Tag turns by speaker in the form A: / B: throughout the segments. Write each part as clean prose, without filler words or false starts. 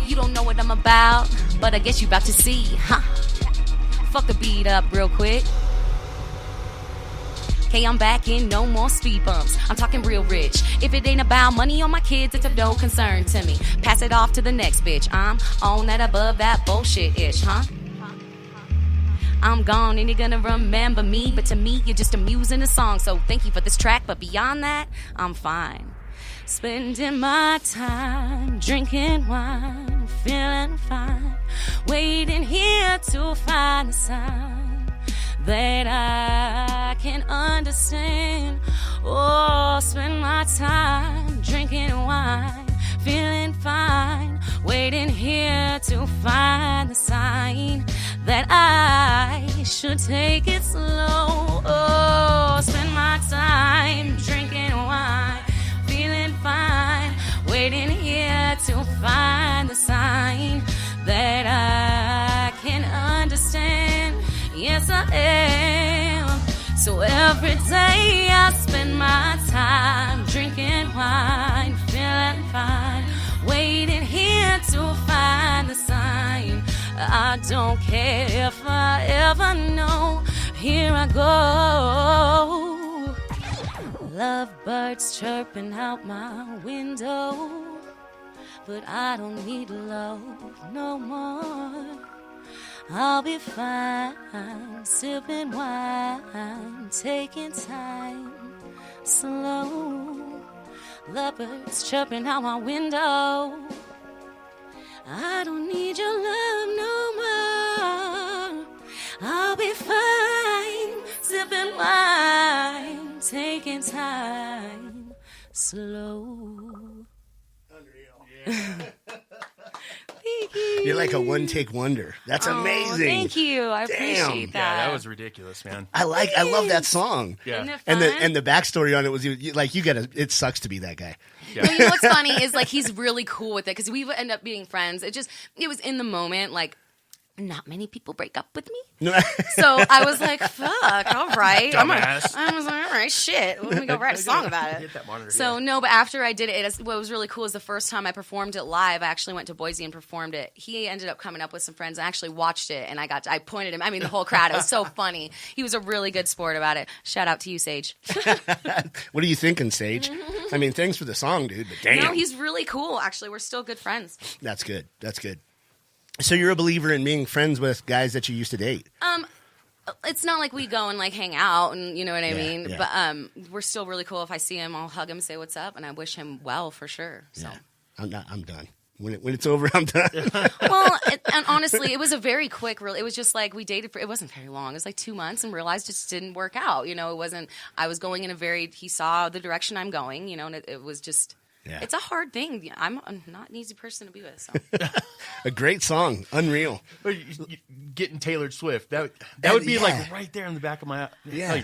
A: You don't know what I'm about, but I guess you about to see, huh? Fuck the beat up real quick. Okay, I'm back in, no more speed bumps. I'm talking real rich. If it ain't about money on my kids, it's of no concern to me. Pass it off to the next bitch. I'm on that above that bullshit-ish, huh? I'm gone and you're gonna remember me, but to me, you're just amusing a song. So thank you for this track, but beyond that, I'm fine. Spending my time drinking wine, feeling fine, waiting here to find a sign that I can understand. Oh, spend my time drinking wine, feeling fine, waiting here to find the sign that I should take it slow. Oh, spend my time drinking wine, feeling fine, waiting here to find the sign that I can understand. Yes, I am. So every day I spend my time drinking wine, feeling fine, waiting here to find the sign. I don't care if I ever know. Here I go. Lovebirds chirping out my window, but I don't need love no more. I'll be fine, sipping wine, taking time slow. Lovebirds chirping out my window. I don't need your love no more. I'll be fine, sipping wine, taking time slow.
B: Unreal. Yeah.
A: Thank you.
B: You're like a one-take wonder. That's amazing.
A: Thank you. I appreciate that.
C: Yeah, that was ridiculous, man.
B: I love that song.
C: Yeah.
A: Isn't it fun?
B: And the backstory on it was like, it sucks to be that guy.
C: Yeah.
A: No, you know what's funny is like he's really cool with it because we end up being friends. It was in the moment, like not many people break up with me. So I was like, fuck, all right. I was like, all right, shit. Let me go write a song about it.
C: Get that monitor,
A: So
C: yeah.
A: no, but after I did it, what was really cool is the first time I performed it live, I actually went to Boise and performed it. He ended up coming up with some friends. I actually watched it and I pointed him. I mean, the whole crowd. It was so funny. He was a really good sport about it. Shout out to you, Sage.
B: What are you thinking, Sage? I mean, thanks for the song, dude, but damn.
A: No, he's really cool. Actually, we're still good friends.
B: That's good. That's good. So you're a believer in being friends with guys that you used to date?
A: It's not like we go and like hang out and you know what I mean,
B: yeah.
A: but we're still really cool. If I see him, I'll hug him, say what's up, and I wish him well for sure. So.
B: Yeah. I'm done. When it's over, I'm done.
A: Well, and honestly, it was a very quick. It was just like we dated for. It wasn't very long. It was like 2 months, and realized it just didn't work out. You know, it wasn't. I was going in a very. He saw the direction I'm going. You know, and it was just.
B: Yeah.
A: It's a hard thing. I'm not an easy person to be with. So.
B: A great song, unreal.
C: Getting Taylor Swift, that would be
B: yeah.
C: like right there in the back of my.
B: Yeah.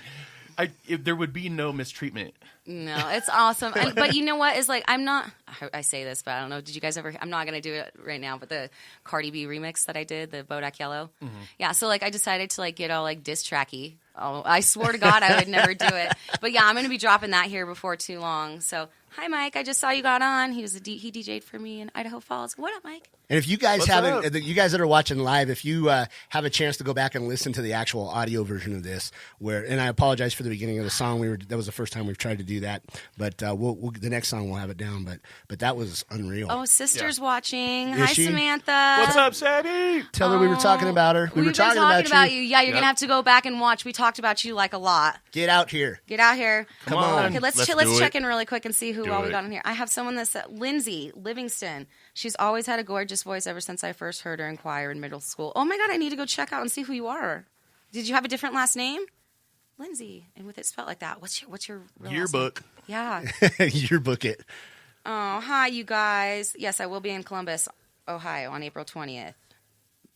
C: Like, there would be no mistreatment.
A: No, it's awesome. But you know what? It's like, I'm not, I say this, but I don't know. Did you guys ever, I'm not going to do it right now, but the Cardi B remix that I did, the Bodak Yellow. Mm-hmm. Yeah. So like, I decided to like get all like diss tracky. Oh, I swore to God I would never do it. But yeah, I'm going to be dropping that here before too long. So, hi, Mike. I just saw you got on. He DJ'd for me in Idaho Falls. What up, Mike?
B: And if you guys
C: What's
B: haven't,
C: up?
B: you guys that are watching live, if you have a chance to go back and listen to the actual audio version of this, and I apologize for the beginning of the song, that was the first time we've tried to do that, but the next song we'll have it down. But that was unreal.
A: Oh, sister's watching.
B: Is
A: Hi,
B: she?
A: Samantha.
C: What's up, Sabby?
B: Tell her we were talking about her. We were
A: We've been
B: talking
A: about you. Yeah, you're
C: Yep.
A: going to have to go back and watch. We talked about you like a lot.
B: Get out here.
A: Get out here.
B: Come on.
A: Okay, let's
C: do
A: check
C: it.
A: in really quick and see who
C: Do
A: all we
C: it.
A: got in here. I have someone that's Lindsay Livingston. She's always had a gorgeous voice ever since I first heard her in choir in middle school. Oh my God, I need to go check out and see who you are. Did you have a different last name? Lindsay, and with it spelled like that. What's your real
C: Yearbook.
A: last name? Yeah.
B: Yearbook it.
A: Oh, hi, you guys. Yes, I will be in Columbus, Ohio on April 20th.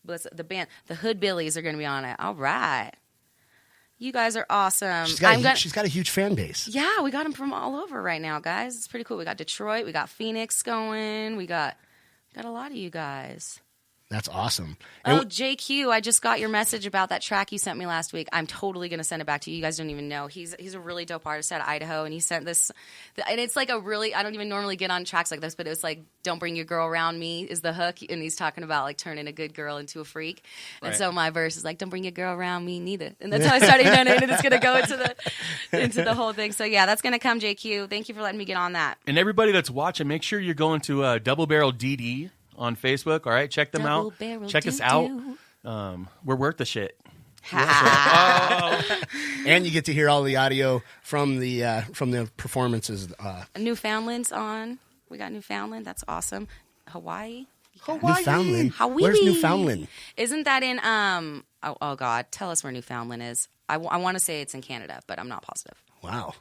A: But the band, the Hood Billies, are going to be on it. All right. You guys are awesome.
B: She's got a huge fan base.
A: Yeah, we got them from all over right now, guys. It's pretty cool. We got Detroit. We got Phoenix going. We got a lot of you guys.
B: That's awesome.
A: Oh, JQ, I just got your message about that track you sent me last week. I'm totally going to send it back to you. You guys don't even know. He's a really dope artist out of Idaho, and he sent this. And it's like a really, I don't even normally get on tracks like this, but it was like, "Don't Bring Your Girl Around Me" is the hook, and he's talking about like turning a good girl into a freak. And
C: Right.
A: so my verse is like, "Don't bring your girl around me neither." And that's how I started doing it, and it's going to go into the whole thing. So yeah, that's going to come, JQ. Thank you for letting me get on that.
C: And everybody that's watching, make sure you're going to Double Barrel DD on Facebook. All right, check them
A: Double
C: out.
A: Barrel
C: Check us out.
A: Doo-doo.
C: We're worth the shit.
B: And you get to hear all the audio from the performances.
A: Newfoundland's on. We got Newfoundland. That's awesome. Hawaii.
B: Newfoundland.
A: Hawaii.
B: Where's Newfoundland?
A: Isn't that in oh God, tell us where Newfoundland is. I want to say it's in Canada, but I'm not positive.
B: Wow.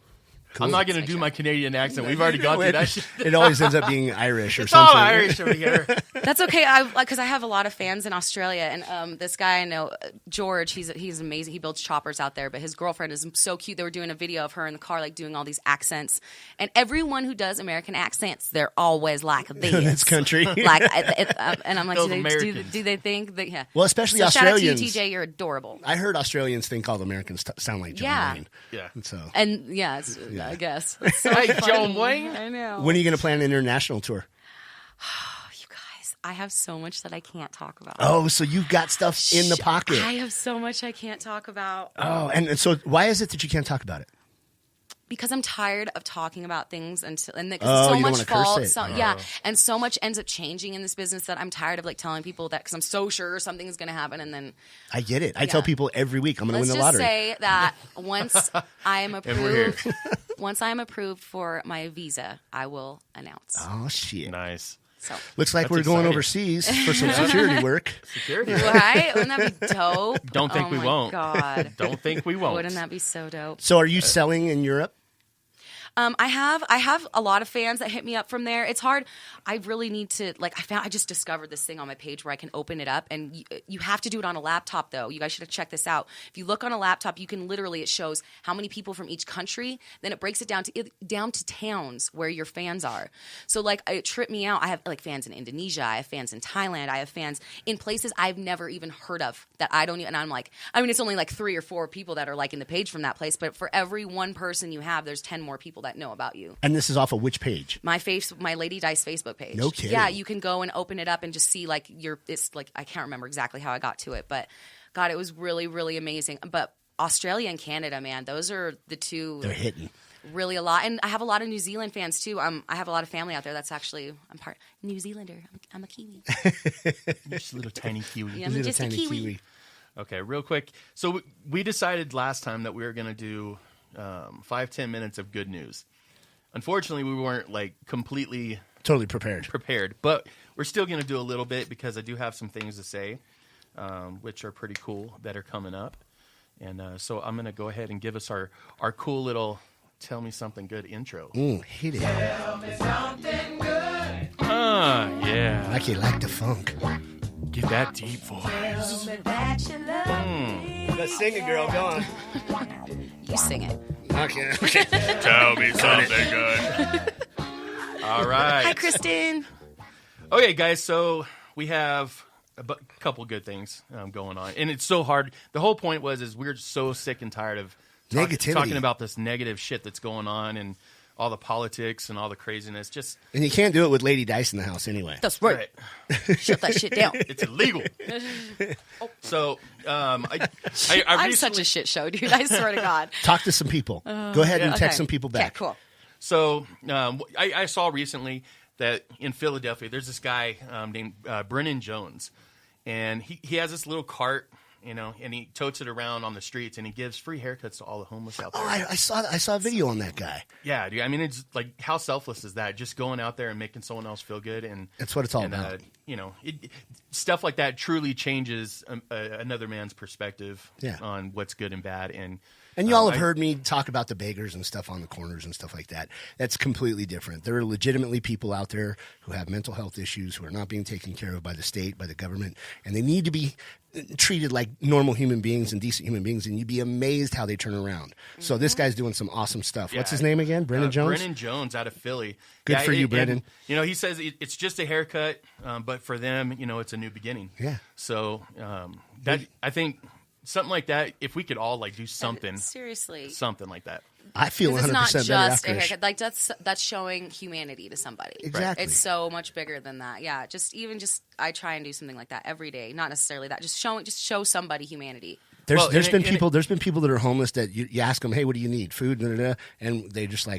C: I'm not going to do my Canadian accent. We've already gone through that shit.
B: It always ends up being Irish or
C: It's all
B: something.
C: Irish over here.
A: That's okay. Because I have a lot of fans in Australia, and this guy I know, George, he's amazing. He builds choppers out there, but his girlfriend is so cute. They were doing a video of her in the car, like doing all these accents, and everyone who does American accents, they're always like this.
B: In this country.
A: Like, and I'm like,
C: Those
A: do
C: Americans.
A: they think that? Yeah.
B: Well, especially
A: so
B: Australians.
A: Shout out to you, TJ. You're adorable.
B: I heard Australians think all the Americans sound like John
A: Yeah.
B: Wayne.
C: Yeah.
B: And so,
A: And yeah, I guess. It's so
C: Hey,
A: funny.
C: John Wayne.
A: I know.
B: when are you going to plan an international tour?
A: You guys, I have so much that I can't talk about.
B: Oh, so you've got stuff in the pocket.
A: I have so much I can't talk about.
B: Oh, and so why is it that you can't talk about it?
A: Because I'm tired of talking about things
B: Oh,
A: so
B: you
A: much
B: don't wanna curse
A: falls.
B: it.
A: So, yeah, and so much ends up changing in this business that I'm tired of like telling people that because I'm so sure something is going to happen, and then
B: I get it. I tell people every week I'm going to
A: let's
B: win the
A: just
B: lottery.
A: say that once I am
C: And we're
A: approved, once I am approved for my visa, I will announce.
B: Oh shit!
C: Nice.
A: So,
B: Looks like
C: That's
B: we're going
C: exciting.
B: overseas for some security work.
C: Security.
A: right? Wouldn't that be dope?
C: Don't think
A: oh
C: we
A: my
C: won't.
A: God,
C: Don't think we won't.
A: wouldn't that be so dope?
B: So, are you selling in Europe?
A: I have a lot of fans that hit me up from there. It's hard. I really need to I just discovered this thing on my page where I can open it up, and you have to do it on a laptop though. You guys should check this out. If you look on a laptop, you can literally, it shows how many people from each country. Then it breaks it down to towns where your fans are. So like it tripped me out. I have like fans in Indonesia. I have fans in Thailand. I have fans in places I've never even heard of that I don't even. And I'm like, I mean, it's only like 3 or 4 people that are liking the page from that place, but for every one person you have, there's 10 more people that know about you.
B: And this is off of which page?
A: My Lady Dice Facebook page.
B: No kidding.
A: Yeah, you can go and open it up and just see like it's like I can't remember exactly how I got to it, but God, it was really, really amazing. But Australia and Canada, man, those are the two.
B: They're hitting.
A: Really a lot, and I have a lot of New Zealand fans too. I have a lot of family out there. That's actually I'm part New Zealander. I'm a Kiwi.
C: You're just a little tiny Kiwi.
A: Yeah, I'm
B: Little
A: just a
B: tiny
A: Kiwi.
C: Okay, real quick. So we decided last time that we were going to do 5-10 minutes of good news. Unfortunately, we weren't like completely
B: Totally prepared.
C: but we're still going to do a little bit because I do have some things to say, which are pretty cool that are coming up. And so I'm going to go ahead and give us our cool little Tell Me Something Good intro.
B: Hit it.
C: Yeah.
B: Like you like the funk.
C: Get that deep voice.
B: Let's sing it, girl. Go on.
A: You sing it.
B: Okay.
C: Tell me something good. All right.
A: Hi, Kristen.
C: Okay, guys, so we have a couple good things going on. And it's so hard. The whole point is we're so sick and tired of
B: Negativity.
C: talking about this negative shit that's going on and all the politics and all the craziness. Just
B: And you can't do it with Lady Dice in the house anyway.
A: That's right. Shut that shit down.
C: It's illegal. So I
A: I'm
C: recently,
A: such a shit show, dude. I swear to God.
B: Talk to some people. Go ahead and text some people
A: Okay,
B: back.
A: cool.
C: So I saw recently that in Philadelphia there's this guy named Brennan Jones, and he has this little cart, you know, and he totes it around on the streets, and he gives free haircuts to all the homeless out there.
B: Oh, I saw a video on that guy.
C: Yeah, dude. I mean, it's like, how selfless is that? Just going out there and making someone else feel good, and
B: That's what it's all about.
C: You know, stuff like that truly changes another man's perspective
B: Yeah.
C: on what's good and bad. And
B: And y'all have heard me talk about the beggars and stuff on the corners and stuff like that. That's completely different. There are legitimately people out there who have mental health issues, who are not being taken care of by the state, by the government, and they need to be treated like normal human beings and decent human beings, and you'd be amazed how they turn around. So this guy's doing some awesome stuff. What's his name again? Brennan Jones?
C: Brennan Jones out of Philly.
B: Good for you, Brennan.
C: And, he says it's just a haircut, but for them, it's a new beginning.
B: Yeah.
C: So I think something like that, if we could all do something.
A: Seriously.
C: Something like that.
B: I feel 100%
A: it's not
B: better
A: just
B: after
A: a haircut. Like that's showing humanity to somebody.
B: Exactly.
A: It's so much bigger than that. Yeah. I try and do something like that every day. Not necessarily that. Just show somebody humanity.
B: There's been people that are homeless that you ask them, hey, what do you need? Food, and they just I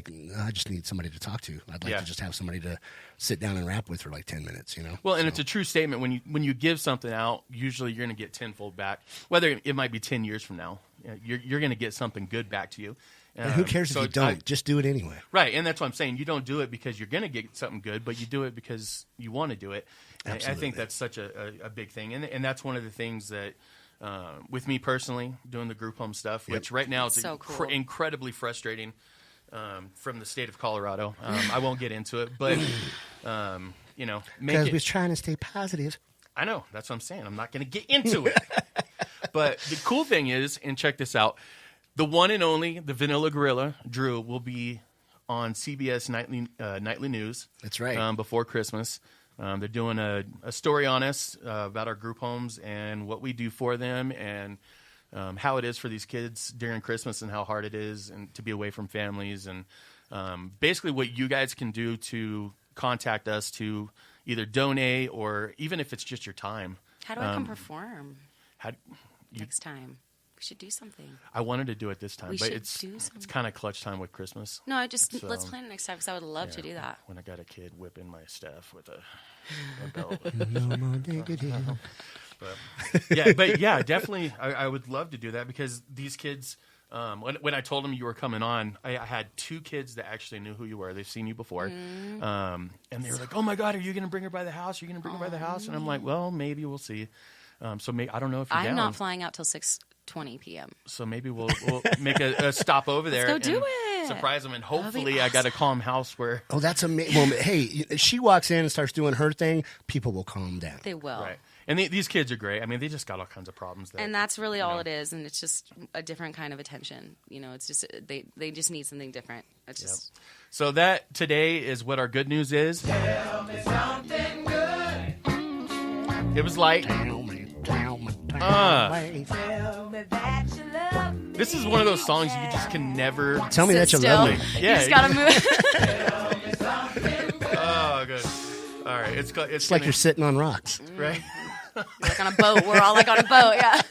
B: just need somebody to talk to. I'd like to just have somebody to sit down and rap with for 10 minutes.
C: Well, and it's a true statement when you give something out. Usually, you're going to get tenfold back. Whether it might be 10 years from now, you're going to get something good back to you.
B: And who cares if you don't? Just do it anyway.
C: Right, and that's what I'm saying. You don't do it because you're going to get something good, but you do it because you want to do it.
B: Absolutely.
C: I think that's such a big thing, and that's one of the things that. With me personally, doing the group home stuff, which right now is
A: so cool.
C: incredibly frustrating from the state of Colorado. I won't get into it, but
B: because we're trying to stay positive.
C: I know, that's what I'm saying. I'm not going to get into it. But the cool thing is, and check this out, the one and only, the Vanilla Gorilla, Drew, will be on CBS Nightly News.
B: That's right.
C: Before Christmas. They're doing a story on us about our group homes and what we do for them and how it is for these kids during Christmas and how hard it is and to be away from families and basically what you guys can do to contact us to either donate or even if it's just your time.
A: How do I come perform next time? We should do something.
C: I wanted to do it this time, but it's kind of clutch time with Christmas.
A: No, let's plan it next time because I would love to do that.
C: When I got a kid whipping my staff with a belt.
B: No more diggity.
C: But definitely, I would love to do that because these kids. When I told them you were coming on, I had 2 kids that actually knew who you were. They've seen you before, and they were like, "Oh my God, are you going to bring her by the house? Are you going to bring her by the house?" And I'm like, "Well, maybe we'll see." So I don't know if you're down.
A: I'm not flying out till 6:20 p.m.
C: So maybe we'll make a stop over there.
A: Let's go do it.
C: Surprise them, and hopefully I got a calm house where.
B: Oh, that's amazing. Well, hey, she walks in and starts doing her thing. People will calm down.
A: They will.
C: Right. And these kids are great. I mean, they just got all kinds of problems.
A: And that's really all it is. And it's just a different kind of attention. It's just they just need something different. It's just.
C: Yep. So that today is what our good news is.
D: Tell me something good.
C: It was light.
D: Tell me that you love me.
C: This is one of those songs you just can never.
B: Tell me that you
A: still.
B: love me.
C: Yeah.
A: You just gotta move.
D: Tell me something good.
C: Oh, good. All right. It's
B: like you're sitting on rocks.
C: Right.
A: You're like on a boat. We're all like on a boat. Yeah.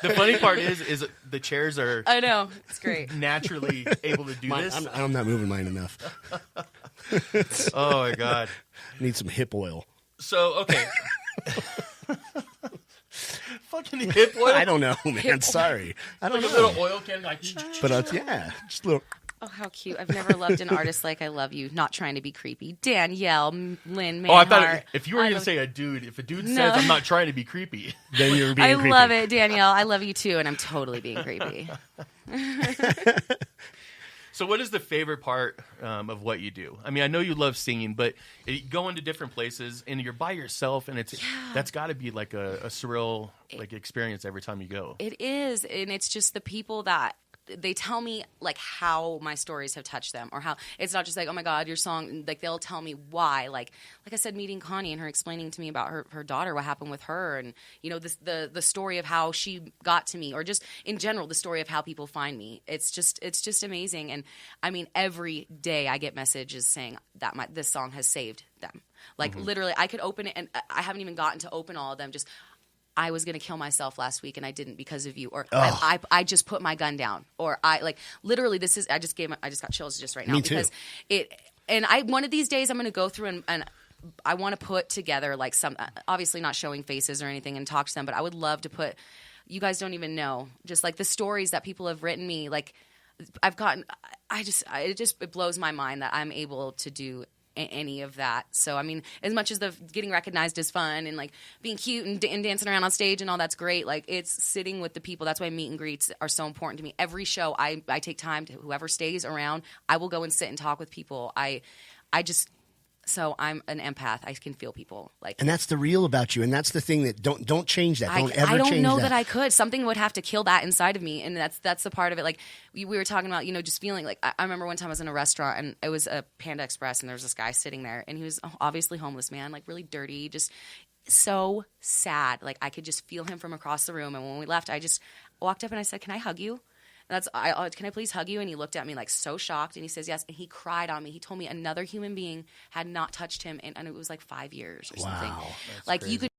C: The funny part is the chairs are.
A: I know. It's great.
C: Naturally able to do this.
B: I'm not moving mine enough.
C: Oh my God.
B: Need some hip oil.
C: So okay. Fucking hip oil.
B: I don't know, man. Sorry. I don't
C: Like
B: know.
C: a little oil can, like.
B: But just a little.
A: Oh, how cute. I've never loved an artist like I love you. Not trying to be creepy. Danielle, Lynn, Manhart.
C: Oh, I thought if you were going to say a dude, if a dude
A: No.
C: says I'm not trying to be creepy,
B: Then you're being
A: I
B: creepy.
A: love it, Danielle. I love you too, and I'm totally being creepy.
C: So what is the favorite part of what you do? I mean, I know you love singing, but you go into different places and you're by yourself, and that's got to be like a surreal experience every time you go.
A: It is, and it's just the people that they tell me like how my stories have touched them, or how it's not just like, oh my God, your song, like they'll tell me why. Like I said, meeting Connie and her explaining to me about her daughter, what happened with her, and the story of how she got to me, or just in general the story of how people find me. It's just amazing. And I mean, every day I get messages saying that this song has saved them. Like literally, I could open it, and I haven't even gotten to open all of them. Just, I was going to kill myself last week and I didn't because of you. Or I just put my gun down. Or literally I just got chills just right now.
B: Me too.
A: Because one of these days I'm going to go through and I want to put together like some, obviously not showing faces or anything and talk to them, but I would love to put, you guys don't even know, just like the stories that people have written me. Like I've gotten, it blows my mind that I'm able to do any of that. So, I mean, as much as the getting recognized is fun and like being cute and dancing around on stage and all that's great, like it's sitting with the people. That's why meet and greets are so important to me. Every show I take time to, whoever stays around, I will go and sit and talk with people. So I'm an empath. I can feel people like,
B: and that's the real about you, and that's the thing that don't change that. Don't ever
A: I don't
B: change
A: know
B: that.
A: that I could. Something would have to kill that inside of me, and that's the part of it. Like we were talking about, just feeling like I remember one time I was in a restaurant and it was a Panda Express, and there was this guy sitting there, and he was obviously homeless man, like really dirty, just so sad. Like I could just feel him from across the room. And when we left, I just walked up and I said, "Can I hug you?" Can I please hug you? And he looked at me like so shocked, and he says yes, and he cried on me. He told me another human being had not touched him, and it was like 5 years or something.
B: Wow,
A: like crazy. You could